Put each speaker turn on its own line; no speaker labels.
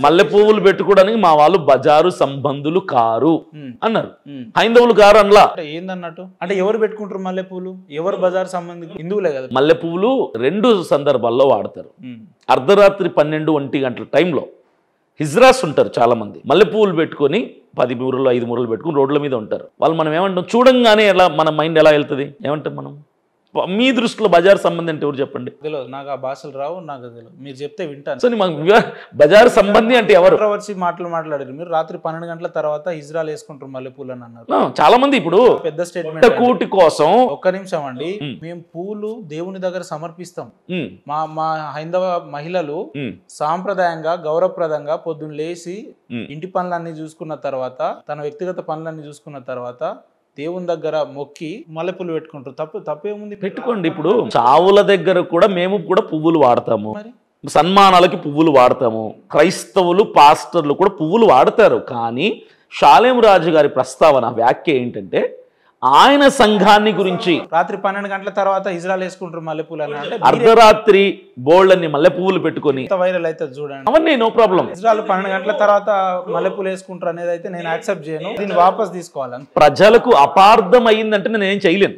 మల్లె పువ్వులు పెట్టుకోవడానికి మా వాళ్ళు బజారు సంబంధులు కారు అన్నారు. హైందవులు కారు అనలా.
ఏందన్నట్టు అంటే ఎవరు పెట్టుకుంటారు మల్లె పూలు? ఎవరు బజార్ సంబంధికులు? హిందువులే కదా.
మల్లె పువ్వులు 2 సందర్భాల్లో వాడతారు. అర్ధరాత్రి 12-1 గంటల టైంలో హిజ్రాస్ ఉంటారు చాలా మంది, మల్లె పువ్వులు పెట్టుకొని 10 మూరలు 5 మూరలు పెట్టుకుని రోడ్ల మీద ఉంటారు. వాళ్ళు మనం ఏమంటాం, చూడంగానే ఎలా మన మైండ్ ఎలా వెళ్తుంది, ఏమంటాం మనం? మీ దృష్టిలో బజార్ సంబంధి అంటే ఎవరు చెప్పండి?
తెలియదు నాకు, ఆ భాషలు రావు నాకు తెలియదు, మీరు చెప్తే వింటాను.
సో మాకు బజార్ సంబంధి అంటే ఎవరు?
మాట్లాడారు మీరు. రాత్రి 12 గంటల తర్వాత ఇజ్రాయల్ వేసుకుంటారు మల్లెపూలు అని అన్నారు.
చాలా మంది ఇప్పుడు
పెద్ద స్టేట్మెంట్.
కూటి కోసం
ఒక్క నిమిషం అండి, మేము పూలు దేవుని దగ్గర సమర్పిస్తాం. మా హైందవ మహిళలు సాంప్రదాయంగా గౌరవప్రదంగా పొద్దున్న లేచి ఇంటి పనులన్నీ చూసుకున్న తర్వాత, తన వ్యక్తిగత పనులన్నీ చూసుకున్న తర్వాత దేవుని దగ్గర మొక్కి మల్లెపూలు పెట్టుకుంటారు. తప్పేముంది?
పెట్టుకోండి. ఇప్పుడు చావుల దగ్గర కూడా మేము కూడా పువ్వులు వాడతాము, సన్మానాలకి పువ్వులు వాడతాము, క్రైస్తవులు పాస్టర్లు కూడా పువ్వులు వాడతారు. కానీ షాలేం రాజు గారి ప్రస్తావన వ్యాఖ్య ఏంటంటే, ఆయన సంఘాన్ని గురించి
రాత్రి 12 గంటల తర్వాత ఇజ్రాయల్ వేసుకుంటారు మల్లెపూలు అని అంటే,
అర్ధరాత్రి బోల్డ్ని మల్లె పువ్వులు పెట్టుకొని
వైరల్ అయితే చూడండి.
అవన్నీ నో ప్రాబ్లం.
ఇజ్రాయల్ 12 గంటల తర్వాత మల్లెపూలు వేసుకుంటారు అనేది అయితే నేను యాక్సెప్ట్ చేయను, దీన్ని వాపస్ తీసుకోవాలని.
ప్రజలకు అపార్థం అయ్యిందంటే నేను ఏం చేయలేను.